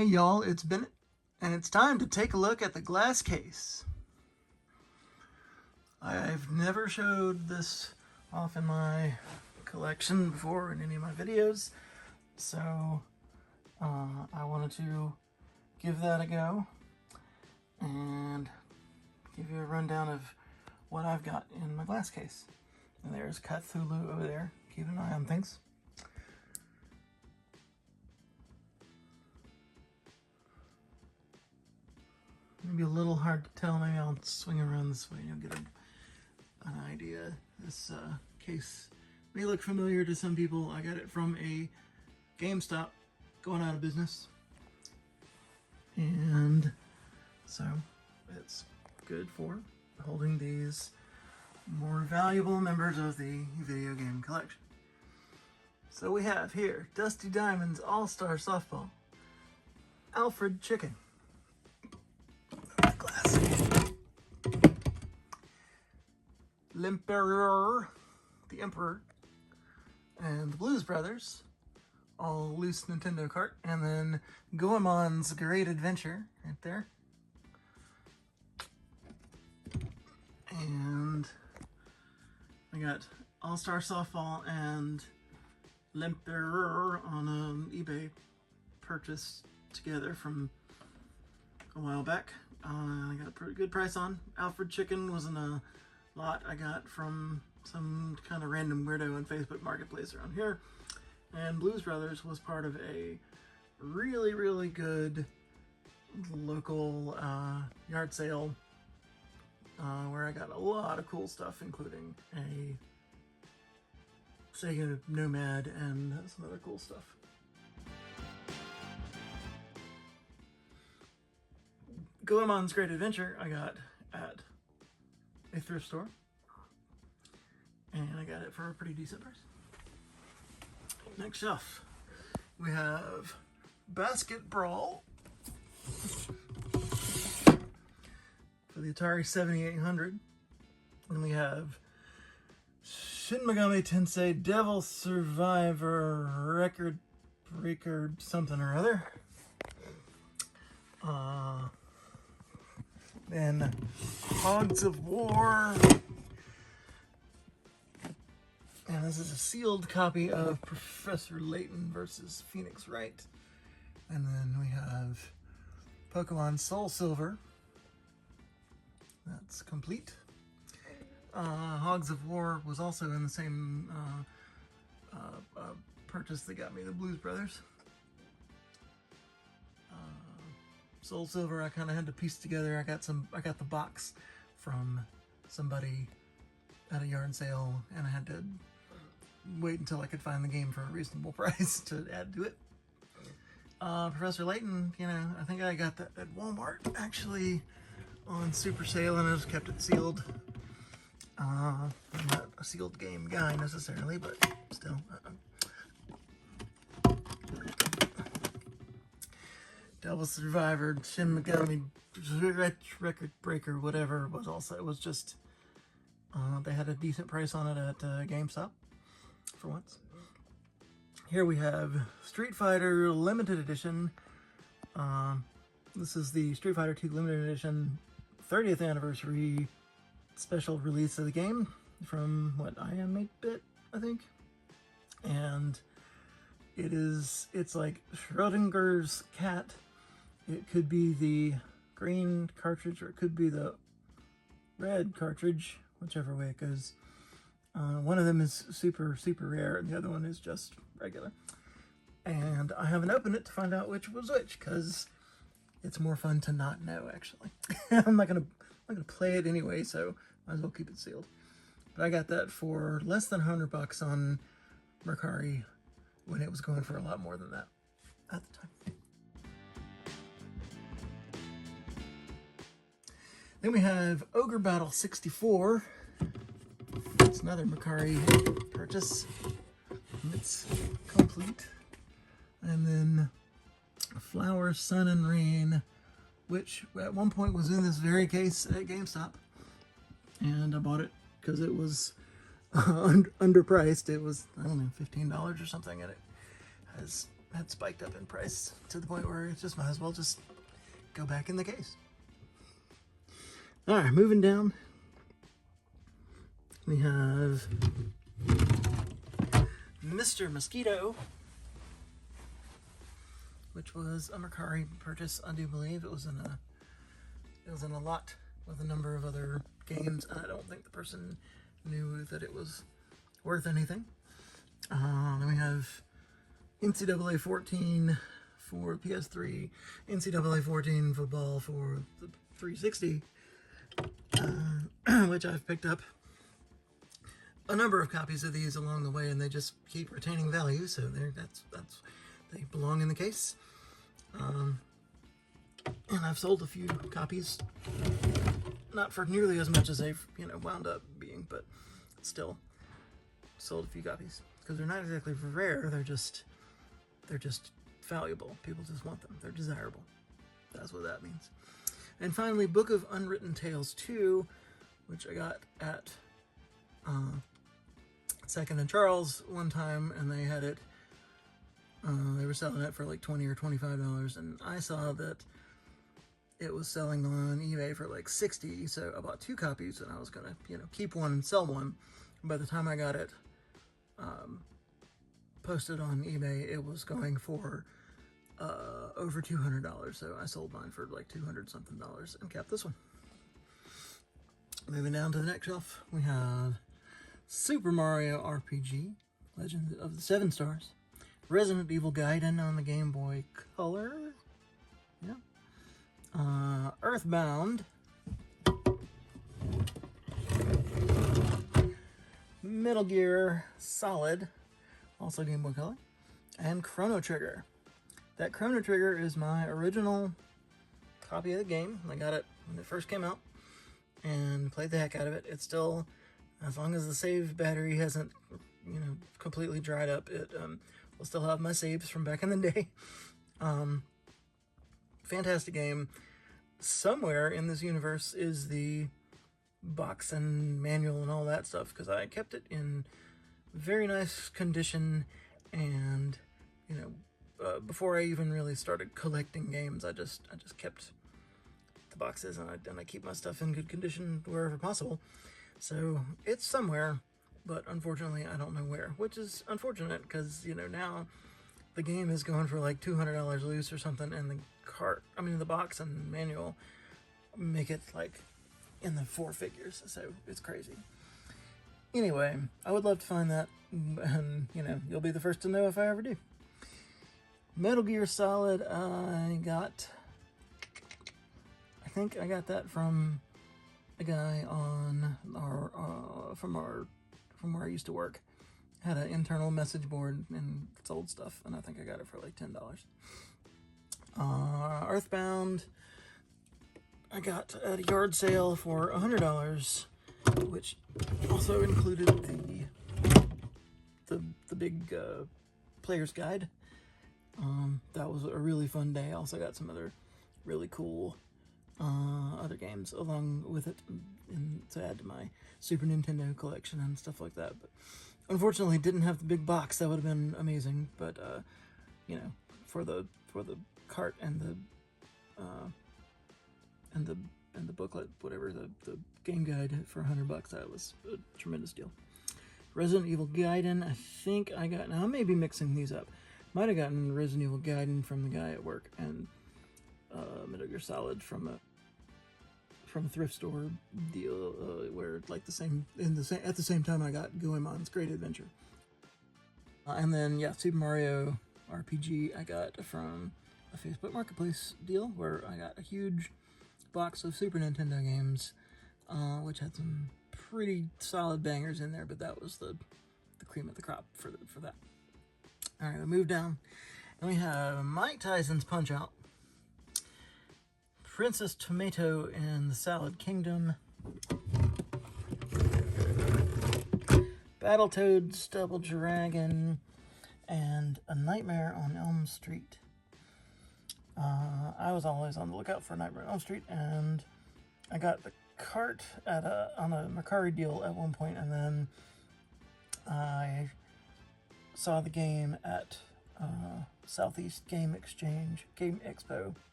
Hey y'all, it's Bennett, and it's time to take a look at the glass case. I've never showed this off in my collection before in any of my videos, so I wanted to give that a go and give you a rundown of what I've got in my glass case. And there's Cthulhu over there, keeping an eye on things. Maybe a little hard to tell. Maybe I'll swing around this way and you'll get an idea. This case may look familiar to some people. I got it from a GameStop going out of business. And so it's good for holding these more valuable members of the video game collection. So we have here Dusty Diamond's All-Star Softball, Alfred Chicken, L'Empereur, the Emperor, and the Blues Brothers, all loose Nintendo cart, and then Goemon's Great Adventure right there. And I got All-Star Softball and L'Empereur on an eBay purchase together from a while back. I got a pretty good price on. Alfred Chicken was in a lot I got from some kind of random weirdo on Facebook Marketplace around here. And Blues Brothers was part of a really, really good local yard sale where I got a lot of cool stuff, including a Sega Nomad and some other cool stuff. Goemon's Great Adventure I got at a thrift store, and I got it for a pretty decent price. Next shelf, we have Basket Brawl for the Atari 7800, and we have Shin Megami Tensei Devil Survivor Record Breaker something or other. Then Hogs of War. And this is a sealed copy of Professor Layton versus Phoenix Wright. And then we have Pokemon Soul Silver. That's complete. Hogs of War was also in the same purchase that got me the Blues Brothers. Soul Silver I kind of had to piece together. I got the box from somebody at a yard sale, and I had to wait until I could find the game for a reasonable price to add to it. Professor Layton, you know, I think I got that at Walmart actually on super sale, and I just kept it sealed. I'm not a sealed game guy necessarily, but still. Devil Survivor, Shin Megami Record Breaker, whatever it was. Also, it was just they had a decent price on it at GameStop for once. Here we have Street Fighter Limited Edition. This is the Street Fighter 2 Limited Edition 30th anniversary special release of the game from what, I Am 8-Bit, I think. And it's like Schrodinger's cat. It could be the green cartridge, or it could be the red cartridge, whichever way it goes. One of them is super, super rare, and the other one is just regular. And I haven't opened it to find out which was which, because it's more fun to not know, actually. I'm not gonna play it anyway, so might as well keep it sealed. But I got that for less than $100 on Mercari when it was going for a lot more than that at the time. Then we have Ogre Battle 64. It's another Mercari purchase. It's complete. And then Flower, Sun, and Rain, which at one point was in this very case at GameStop. And I bought it because it was underpriced. It was, I don't know, $15 or something, and it has had spiked up in price to the point where it just might as well just go back in the case. All right, moving down, we have Mr. Mosquito, which was a Mercari purchase. I do believe it was in a lot with a number of other games. I don't think the person knew that it was worth anything. Then we have NCAA 14 for PS3, NCAA 14 football for the 360, which I've picked up a number of copies of these along the way, and they just keep retaining value. So that's they belong in the case. And I've sold a few copies, not for nearly as much as they've wound up being, but still sold a few copies because they're not exactly rare. They're just valuable. People just want them. They're desirable. That's what that means. And finally, Book of Unwritten Tales 2, which I got at Second and Charles one time, and they had it. They were selling it for like $20 or $25, and I saw that it was selling on eBay for like $60. So I bought 2 copies, and I was gonna keep one and sell one. By the time I got it posted on eBay, it was going for over $200. So I sold mine for like $200 something and kept this one. Moving down to the next shelf, we have Super Mario RPG, Legend of the Seven Stars, Resident Evil Gaiden on the Game Boy Color, Earthbound, Metal Gear Solid, also Game Boy Color, and Chrono Trigger. That Chrono Trigger is my original copy of the game. I got it when it first came out and played the heck out of it. It's still, as long as the save battery hasn't, completely dried up, it will still have my saves from back in the day. Fantastic game. Somewhere in this universe is the box and manual and all that stuff, because I kept it in very nice condition, and before I even really started collecting games, I just kept the boxes, and I keep my stuff in good condition wherever possible. So it's somewhere, but unfortunately I don't know where, which is unfortunate because now the game is going for like $200 loose or something, and the box and manual make it like in the 4 figures, so it's crazy. Anyway, I would love to find that, and you'll be the first to know if I ever do. Metal Gear Solid, I think I got that from a guy on from where I used to work. Had an internal message board and sold stuff, and I think I got it for like $10. Earthbound, I got at a yard sale for $100, which also included the big player's guide. That was a really fun day. I also got some other really cool other games along with it to add to my Super Nintendo collection and stuff like that. But unfortunately, didn't have the big box. That would have been amazing. But for the cart and the booklet, whatever, the game guide for $100, that was a tremendous deal. Resident Evil Gaiden, I think I got. Now I may be mixing these up. Might have gotten Resident Evil Gaiden from the guy at work, and Metal Gear Solid from a thrift store deal, where at the same time I got Goemon's Great Adventure. And then Super Mario RPG I got from a Facebook Marketplace deal, where I got a huge box of Super Nintendo games, which had some pretty solid bangers in there, but that was the cream of the crop for that. All right, we move down, and we have Mike Tyson's Punch-Out!, Princess Tomato and the Salad Kingdom, Battletoads Double Dragon, and A Nightmare on Elm Street. I was always on the lookout for Nightmare on Elm Street, and I got the cart on a Mercari deal at one point, and then I saw the game at Southeast Game Exchange, Game Expo,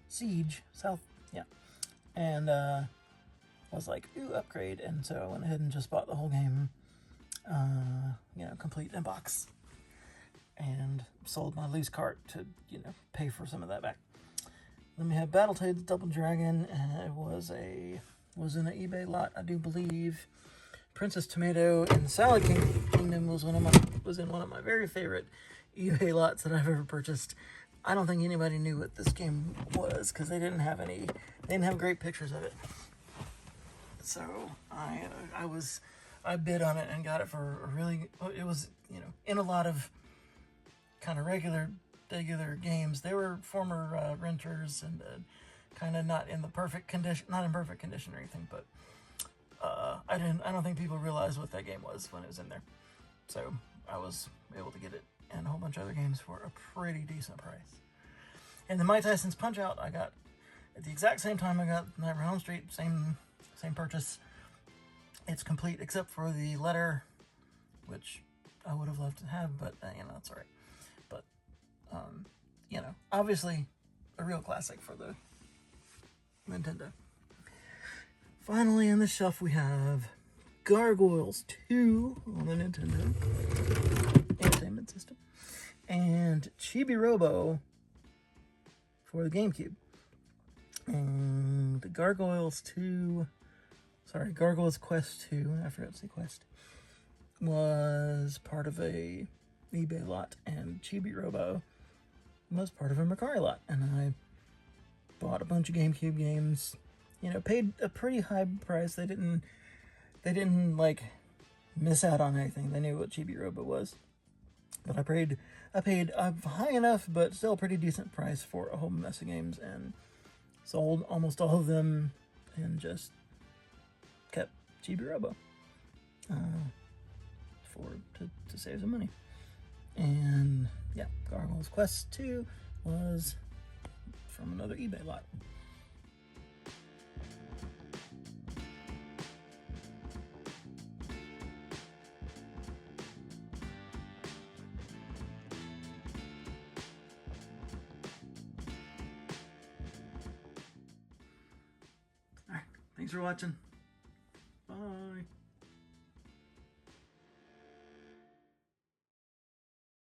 Siege, South, yeah. And I was like, ooh, upgrade. And so I went ahead and just bought the whole game, you know, complete in a box. And sold my loose cart to, you know, pay for some of that back. Then we have Battletoads Double Dragon, and it was in an eBay lot, I do believe. Princess Tomato and Salad Kingdom was in one of my very favorite eBay lots that I've ever purchased. I don't think anybody knew what this game was because they didn't have great pictures of it. So I bid on it and got it for it was, you know, in a lot of kind of regular games. They were former renters and kind of not in perfect condition or anything, but I don't think people realized what that game was when it was in there. So I was able to get it and a whole bunch of other games for a pretty decent price. And the Mike Tyson's Punch-Out! I got at the exact same time I got Nightmare on Elm Street, same purchase. It's complete except for the letter, which I would have loved to have, but you know, that's all right. But you know, obviously a real classic for the Nintendo. Finally, on the shelf we have Gargoyles 2 on the Nintendo Entertainment System, and Chibi-Robo for the GameCube. And the Gargoyles Quest 2, I forgot to say Quest, was part of a eBay lot, and Chibi-Robo was part of a Mercari lot, and I bought a bunch of GameCube games, you know, paid a pretty high price. They didn't like miss out on anything. They knew what Chibi-Robo was, but I paid a high enough but still pretty decent price for a whole mess of games, and sold almost all of them and just kept Chibi-Robo to save some money. And yeah, Gargoyles Quest 2 was from another eBay lot. Alright, thanks for watching.